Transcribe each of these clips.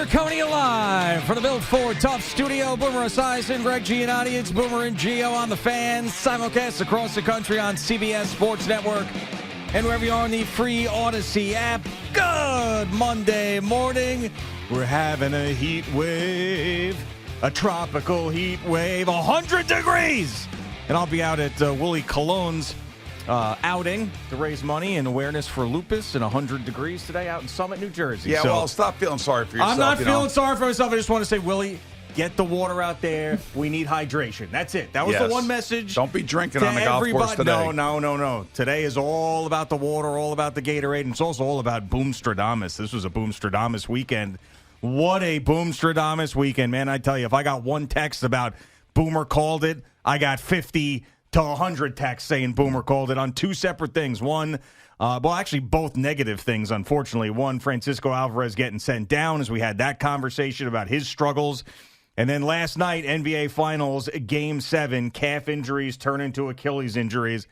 We're coming to you live from the Built Ford Tough Studio. Boomer Esiason, Greg Giannotti. It's Boomer and Gio on the Fan. Simulcast across the country on CBS Sports Network and wherever you are on the free Odyssey app. Good Monday morning. We're having a heat wave, a tropical heat wave, 100 degrees. And I'll be out at Willie Cologne's outing to raise money and awareness for lupus in 100 degrees today out in Summit, New Jersey. Yeah, so, well, stop feeling sorry for yourself. I'm not feeling sorry for myself. I just want to say, Willie, get the water out there. We need hydration. That's it. That was the one message. Don't be drinking on the golf course today. No. Today is all about the water, all about the Gatorade, and it's also all about BoomStradamus. This was a BoomStradamus weekend. What a BoomStradamus weekend, man. I tell you, if I got one text about Boomer called it, I got 50 to 100 texts saying Boomer called it on two separate things. One, actually both negative things, unfortunately. One, Francisco Alvarez getting sent down as we had that conversation about his struggles. And then last night, NBA Finals, Game 7, calf injuries turn into Achilles injuries.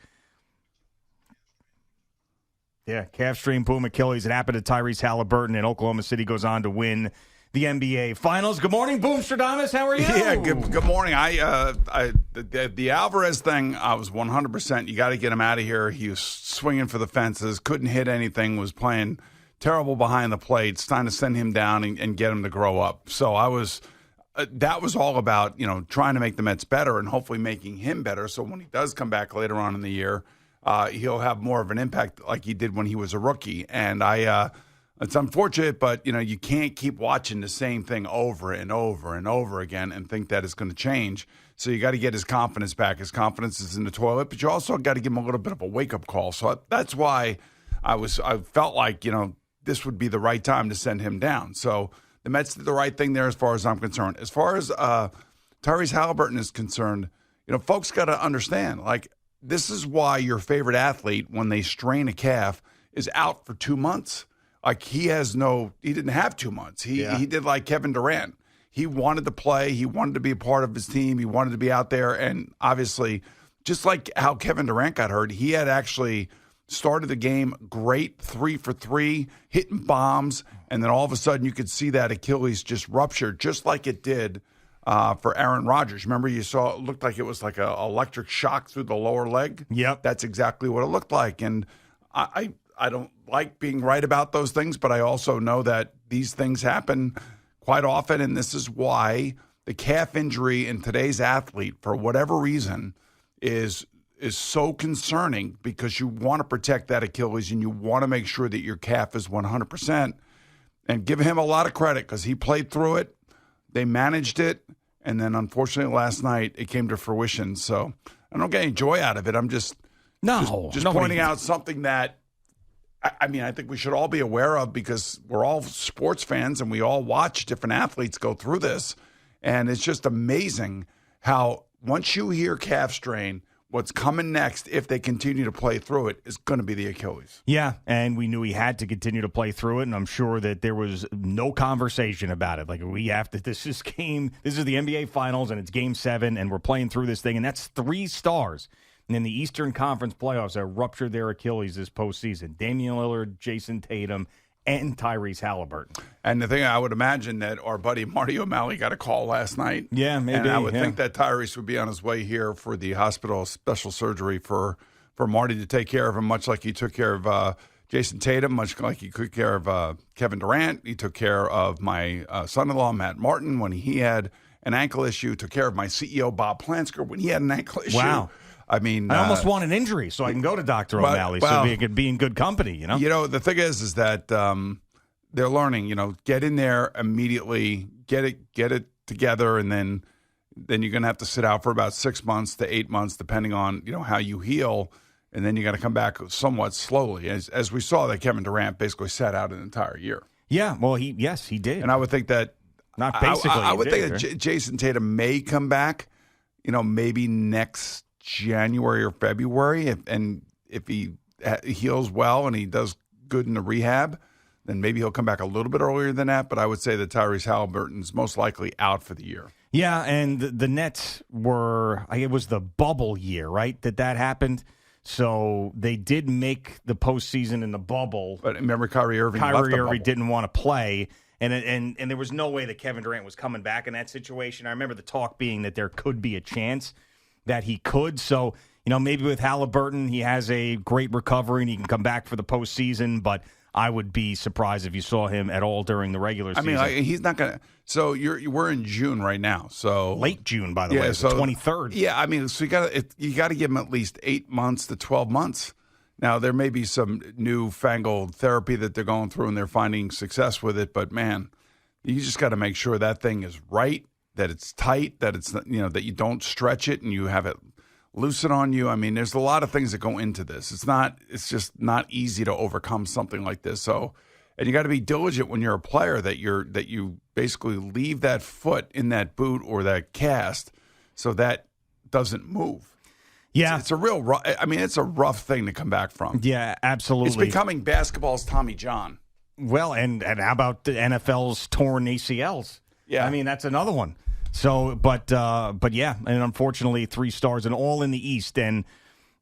Yeah, calf strain, boom, Achilles. It happened to Tyrese Haliburton, and Oklahoma City goes on to win the NBA Finals. Good morning, BoomStradamus. How are you? Yeah, good morning. The Alvarez thing, I was 100%. You got to get him out of here. He was swinging for the fences, couldn't hit anything, was playing terrible behind the plate. It's time to send him down and get him to grow up. So that was all about, trying to make the Mets better and hopefully making him better. So when he does come back later on in the year, he'll have more of an impact like he did when he was a rookie. And it's unfortunate, but, you can't keep watching the same thing over and over and over again and think that it's going to change. So you got to get his confidence back. His confidence is in the toilet, but you also got to give him a little bit of a wake-up call. So that's why I felt like, this would be the right time to send him down. So the Mets did the right thing there as far as I'm concerned. As far as Tyrese Haliburton is concerned, folks got to understand, this is why your favorite athlete, when they strain a calf, is out for 2 months. He didn't have 2 months. He did like Kevin Durant. He wanted to play. He wanted to be a part of his team. He wanted to be out there. And obviously, just like how Kevin Durant got hurt, he had actually started the game great, 3 for 3, hitting bombs. And then all of a sudden, you could see that Achilles just ruptured, just like it did for Aaron Rodgers. Remember, you saw it looked like it was like an electric shock through the lower leg? Yep. That's exactly what it looked like. And I don't like being right about those things, but I also know that these things happen quite often, and this is why the calf injury in today's athlete, for whatever reason, is so concerning, because you want to protect that Achilles and you want to make sure that your calf is 100%. And give him a lot of credit because he played through it. They managed it, and then unfortunately last night it came to fruition. So I don't get any joy out of it. I'm just pointing out something that I think we should all be aware of, because we're all sports fans and we all watch different athletes go through this. And it's just amazing how once you hear calf strain, what's coming next, if they continue to play through it, is going to be the Achilles. Yeah, and we knew he had to continue to play through it, and I'm sure that there was no conversation about it. This is the NBA Finals, and it's Game 7, and we're playing through this thing, and that's 3 stars in the Eastern Conference playoffs that ruptured their Achilles this postseason. Damian Lillard, Jason Tatum, and Tyrese Haliburton. And the thing, I would imagine that our buddy Marty O'Malley got a call last night. Yeah, maybe. And I would think that Tyrese would be on his way here for the hospital special surgery for Marty to take care of him, much like he took care of Jason Tatum, much like he took care of Kevin Durant. He took care of my son-in-law, Matt Martin, when he had an ankle issue, took care of my CEO, Bob Plansker, when he had an ankle issue. Wow. I almost want an injury so I can go to Dr. O'Malley so we could be in good company, The thing is that they're learning, get in there immediately, get it together, and then you're going to have to sit out for about 6 months to 8 months, depending on, how you heal, and then you got to come back somewhat slowly. As we saw that Kevin Durant basically sat out an entire year. Yeah, well, he did. And I would think that not basically. I would think that Jason Tatum may come back, maybe next January or February, if he heals well and he does good in the rehab, then maybe he'll come back a little bit earlier than that. But I would say that Tyrese Haliburton's most likely out for the year. Yeah, and the Nets it was the bubble year, right, that happened. So they did make the postseason in the bubble. But remember, Kyrie Irving didn't want to play. And there was no way that Kevin Durant was coming back in that situation. I remember the talk being that there could be a chance that he could. So, maybe with Haliburton, he has a great recovery and he can come back for the postseason, but I would be surprised if you saw him at all during the regular season. I mean, he's not going to. So we're in June right now. So late June, by the way, it's the 23rd. Yeah, I mean, so you got to give him at least 8 months to 12 months. Now there may be some newfangled therapy that they're going through and they're finding success with it, but man, you just got to make sure that thing is right, that it's tight, that it's that you don't stretch it and you have it loosen on you. I mean, there's a lot of things that go into this. It's just not easy to overcome something like this. So, and you got to be diligent when you're a player that you basically leave that foot in that boot or that cast so that doesn't move. Yeah, it's a real. It's a rough thing to come back from. Yeah, absolutely. It's becoming basketball's Tommy John. Well, and how about the NFL's torn ACLs? Yeah, I mean that's another one. So, but yeah, and unfortunately, 3 stars and all in the East. And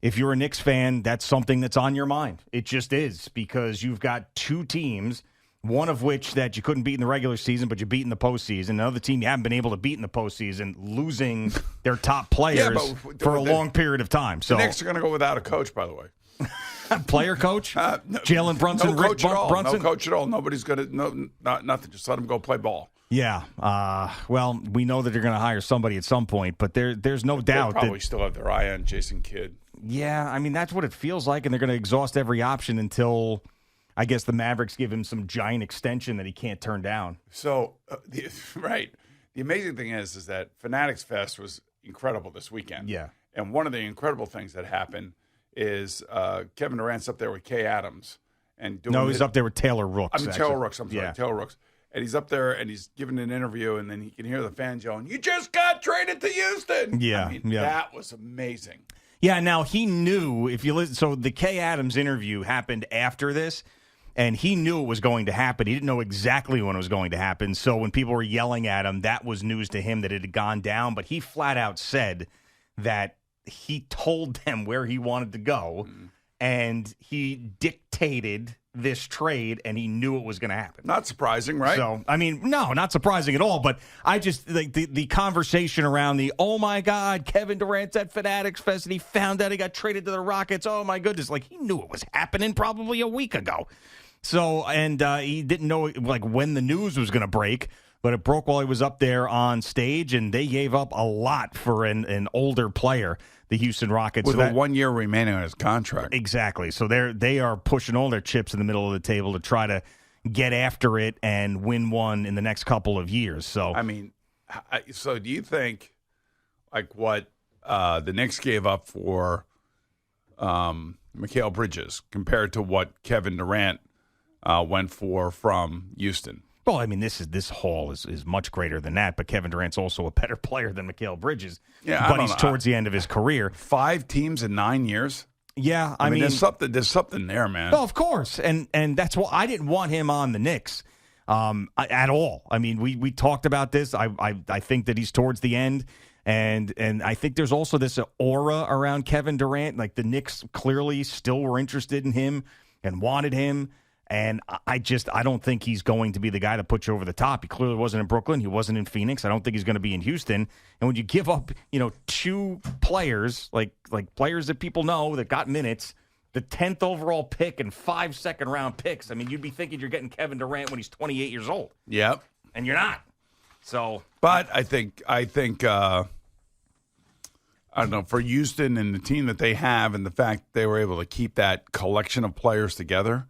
if you're a Knicks fan, that's something that's on your mind. It just is, because you've got 2 teams, one of which that you couldn't beat in the regular season, but you beat in the postseason. Another team you haven't been able to beat in the postseason, losing their top players for a long period of time. So the Knicks are going to go without a coach, by the way. Player coach? Jalen Brunson, no coach Rick at all. Brunson? No coach at all. Nobody's going to, nothing. Just let him go play ball. Yeah. Well, we know that they're going to hire somebody at some point, but there's no doubt they probably still have their eye on Jason Kidd. Yeah, I mean, that's what it feels like, and they're going to exhaust every option until, I guess, the Mavericks give him some giant extension that he can't turn down. So, right. The amazing thing is that Fanatics Fest was incredible this weekend. Yeah. And one of the incredible things that happened is Kevin Durant's up there with Kay Adams. He's up there with Taylor Rooks. Taylor Rooks. I'm sorry, Taylor Rooks. And he's up there and he's giving an interview, and then he can hear the fans yelling, "You just got traded to Houston!" Yeah, that was amazing. Yeah, now he knew, if you listen, so the Kay Adams interview happened after this, and he knew it was going to happen. He didn't know exactly when it was going to happen. So when people were yelling at him, that was news to him that it had gone down. But he flat out said that he told them where he wanted to go, and he dictated this trade, and he knew it was going to happen. Not surprising, right? So, I mean, no, not surprising at all, but I just, like, the conversation around oh my God, Kevin Durant's at Fanatics Fest, and he found out he got traded to the Rockets. Oh my goodness. Like, he knew it was happening probably a week ago. So, and he didn't know, like, when the news was going to break, but it broke while he was up there on stage, and they gave up a lot for an older player, the Houston Rockets. With 1 year remaining on his contract. Exactly. So they are pushing all their chips in the middle of the table to try to get after it and win one in the next couple of years. So, I mean, so do you think, like, what the Knicks gave up for Mikal Bridges compared to what Kevin Durant went for from Houston? Well, I mean, this haul is much greater than that, but Kevin Durant's also a better player than Mikal Bridges. Yeah, but he's towards the end of his career. 5 teams in 9 years. Yeah, I mean, there's something there, man. Well, of course, and that's why I didn't want him on the Knicks at all. I mean, we talked about this. I think that he's towards the end, and I think there's also this aura around Kevin Durant. Like, the Knicks clearly still were interested in him and wanted him. And I don't think he's going to be the guy to put you over the top. He clearly wasn't in Brooklyn. He wasn't in Phoenix. I don't think he's going to be in Houston. And when you give up, 2 players, like players that people know that got minutes, the 10th overall pick and 5 second-round picks, I mean, you'd be thinking you're getting Kevin Durant when he's 28 years old. Yep. And you're not. So, but I think I don't know, for Houston and the team that they have and the fact they were able to keep that collection of players together,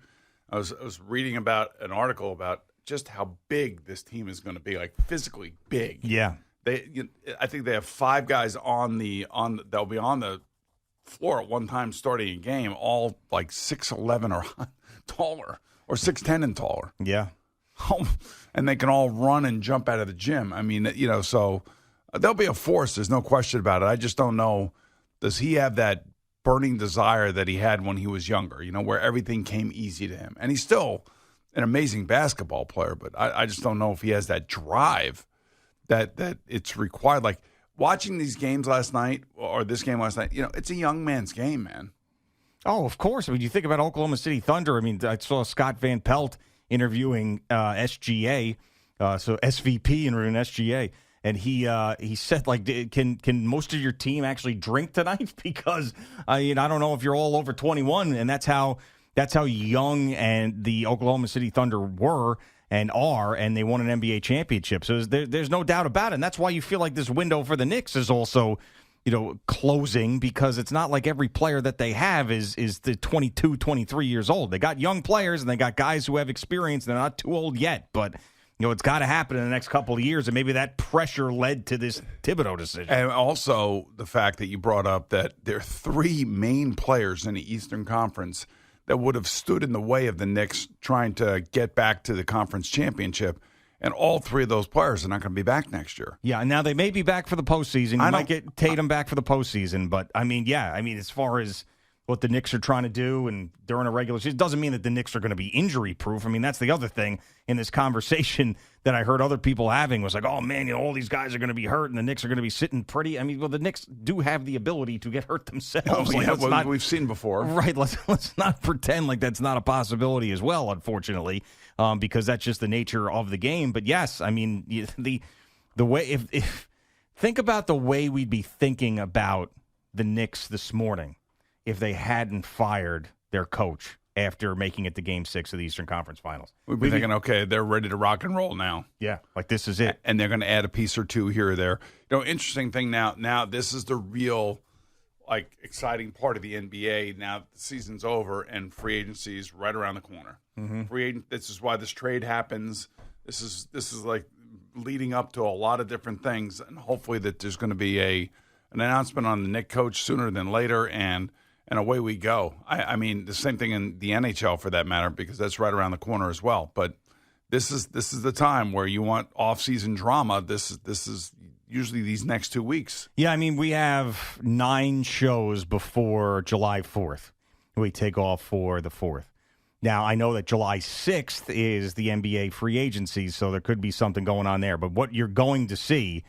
I was reading about an article about just how big this team is going to be, like physically big. Yeah, I think they have 5 guys they'll be on the floor at one time starting a game, all like 6'11" or taller, or 6'10" and taller. Yeah, and they can all run and jump out of the gym. I mean, so they'll be a force. There's no question about it. I just don't know. Does he have that burning desire that he had when he was younger, where everything came easy to him? And he's still an amazing basketball player, but I just don't know if he has that drive that it's required. Like, watching these games last night, or this game last night, it's a young man's game, man. Oh, of course. I mean, you think about Oklahoma City Thunder. I mean, I saw Scott Van Pelt interviewing SGA, so SVP interviewing SGA. And he said, like, can most of your team actually drink tonight? Because I don't know if you're all over 21, and that's how young and the Oklahoma City Thunder were and are, and they won an NBA championship. So there's no doubt about it. And that's why you feel like this window for the Knicks is also, closing, because it's not like every player that they have is the 22, 23 years old. They got young players and they got guys who have experience. They're not too old yet, but it's got to happen in the next couple of years, and maybe that pressure led to this Thibodeau decision. And also the fact that you brought up that there are three main players in the Eastern Conference that would have stood in the way of the Knicks trying to get back to the conference championship, and all three of those players are not going to be back next year. Yeah, and now they may be back for the postseason. You might get Tatum back for the postseason, but as far as what the Knicks are trying to do and during a regular season, it doesn't mean that the Knicks are going to be injury-proof. I mean, that's the other thing in this conversation that I heard other people having was like, oh, man, all these guys are going to be hurt and the Knicks are going to be sitting pretty. I mean, well, the Knicks do have the ability to get hurt themselves. We've seen before. Right, let's not pretend like that's not a possibility as well, unfortunately, because that's just the nature of the game. But, yes, I mean, the way if think about the way we'd be thinking about the Knicks this morning if they hadn't fired their coach after making it to Game 6 of the Eastern Conference Finals. We'd be thinking, okay, they're ready to rock and roll now. Yeah, like this is it. And they're going to add a piece or two here or there. Interesting thing now this is the real, exciting part of the NBA. Now the season's over and free agency is right around the corner. Mm-hmm. This is why this trade happens. This is like leading up to a lot of different things, and hopefully that there's going to be an announcement on the Knicks coach sooner than later, and away we go. I mean, the same thing in the NHL for that matter, because that's right around the corner as well. But this is the time where you want off-season drama. This is usually these next 2 weeks. Yeah, I mean, we have 9 shows before July 4th. We take off for the 4th. Now, I know that July 6th is the NBA free agency, so there could be something going on there. But what you're going to see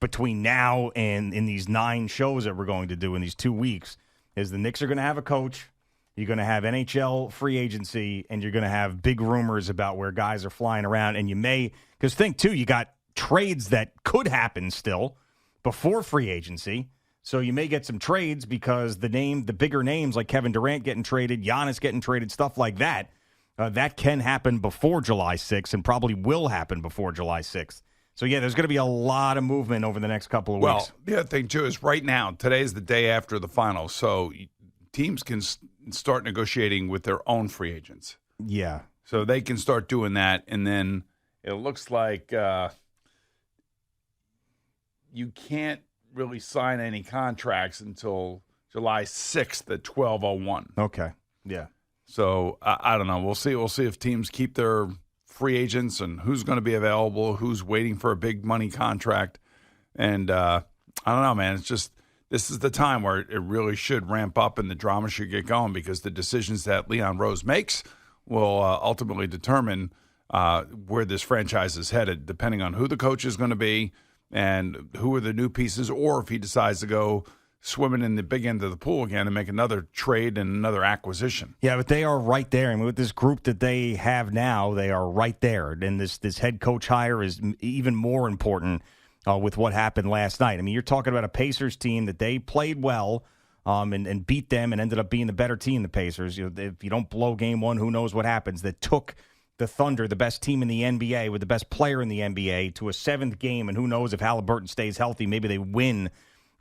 between now and in these 9 shows that we're going to do in these 2 weeks is the Knicks are going to have a coach, you're going to have NHL free agency, and you're going to have big rumors about where guys are flying around. And you may, because think, too, you got trades that could happen still before free agency. So you may get some trades because the bigger names like Kevin Durant getting traded, Giannis getting traded, stuff like that, that can happen before July 6th and probably will happen before July 6th. So, yeah, there's going to be a lot of movement over the next couple of weeks. Well, the other thing, too, is right now, today's the day after the finals, so teams can start negotiating with their own free agents. Yeah. So they can start doing that, and then it looks like you can't really sign any contracts until July 6th at 12:01. Okay, yeah. So, I don't know. We'll see. We'll see if teams keep their free agents and who's going to be available, who's waiting for a big money contract. And I don't know, man. It's just this is the time where it really should ramp up and the drama should get going, because the decisions that Leon Rose makes will ultimately determine where this franchise is headed, depending on who the coach is going to be and who are the new pieces, or if he decides to go swimming in the big end of the pool again and make another trade and another acquisition. Yeah, but they are right there. I mean, with this group that they have now, they are right there. And this head coach hire is even more important with what happened last night. I mean, you're talking about a Pacers team that they played well and beat them and ended up being the better team, the Pacers. If you don't blow game 1, who knows what happens. That took the Thunder, the best team in the NBA, with the best player in the NBA, to a 7th game. And who knows if Haliburton stays healthy, maybe they win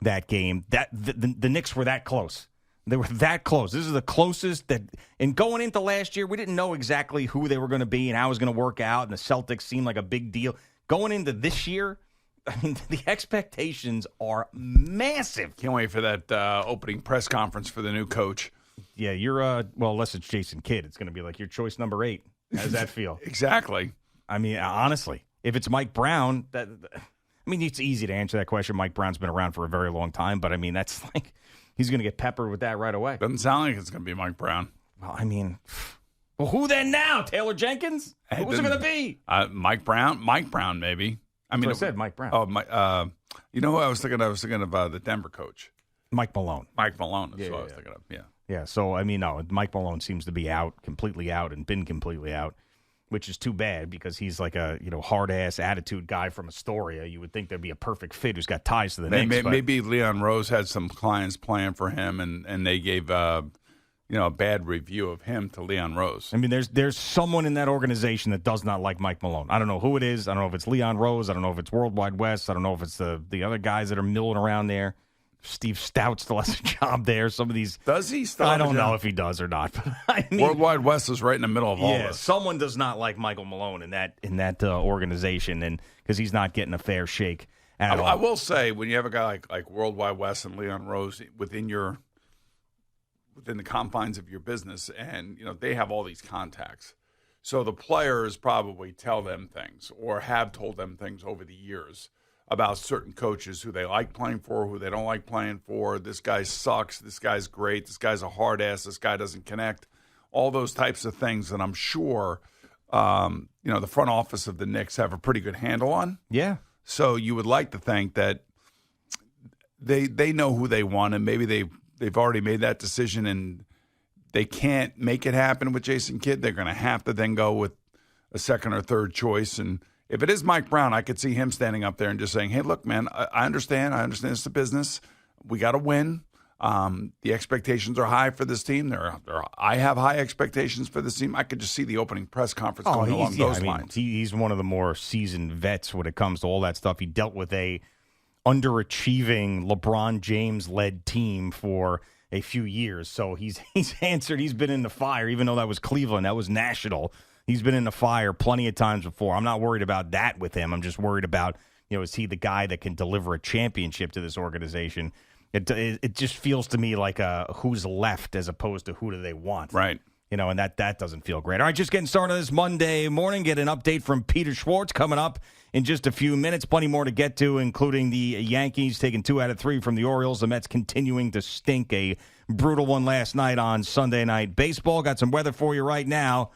that game. The Knicks were that close. They were that close. This is the closest that. And going into last year, we didn't know exactly who they were going to be and how it was going to work out. And the Celtics seemed like a big deal. Going into this year, I mean, the expectations are massive. Can't wait for that opening press conference for the new coach. Yeah, you're well, unless it's Jason Kidd, it's going to be like your choice number 8. How does that feel? Exactly. I mean, honestly, if it's Mike Brown, I mean, it's easy to answer that question. Mike Brown's been around for a very long time, but I mean, that's like he's going to get peppered with that right away. Doesn't sound like it's going to be Mike Brown. Well, I mean, who then now? Taylor Jenkins? Who's it going to be? Mike Brown? Mike Brown, maybe. I mean, I said Mike Brown. Oh, you know who I was thinking? I was thinking of the Denver coach, Mike Malone. Mike Malone. That's what I was thinking of. Yeah. Yeah. So I mean, no, Mike Malone seems to be completely out, and been completely out. which is too bad because he's like a hard-ass attitude guy from Astoria. You would think there'd be a perfect fit who's got ties to the Knicks. Maybe Leon Rose had some clients playing for him, and they gave a bad review of him to Leon Rose. I mean, there's someone in that organization that does not like Mike Malone. I don't know who it is. I don't know if it's Leon Rose. I don't know if it's Worldwide West. I don't know if it's the other guys that are milling around there. Steve Stout still has a job there. Some of these does he still? I don't know if he does or not. But I mean, Worldwide West is right in the middle of all this. Someone does not like Michael Malone in that organization, and because he's not getting a fair shake at all. I will say, when you have a guy like Worldwide West and Leon Rose within the confines of your business, and they have all these contacts, so the players probably tell them things or have told them things over the years about certain coaches who they like playing for, who they don't like playing for. This guy sucks. This guy's great. This guy's a hard ass. This guy doesn't connect. All those types of things that I'm sure, the front office of the Knicks have a pretty good handle on. Yeah. So you would like to think that they know who they want, and maybe they've already made that decision, and they can't make it happen with Jason Kidd. They're going to have to then go with a second or third choice. And if it is Mike Brown, I could see him standing up there and just saying, hey, look, man, I understand. I understand it's a business. We got to win. The expectations are high for this team. I have high expectations for this team. I could just see the opening press conference going along those lines. He's one of the more seasoned vets when it comes to all that stuff. He dealt with a underachieving LeBron James-led team for a few years. So he's answered. He's been in the fire, even though that was Cleveland. That was national. He's been in the fire plenty of times before. I'm not worried about that with him. I'm just worried about, is he the guy that can deliver a championship to this organization? It just feels to me like who's left as opposed to who do they want. Right. And that doesn't feel great. All right, just getting started this Monday morning. Get an update from Peter Schwartz coming up in just a few minutes. Plenty more to get to, including the Yankees taking 2 out of 3 from the Orioles. The Mets continuing to stink. A brutal one last night on Sunday Night Baseball. Got some weather for you right now.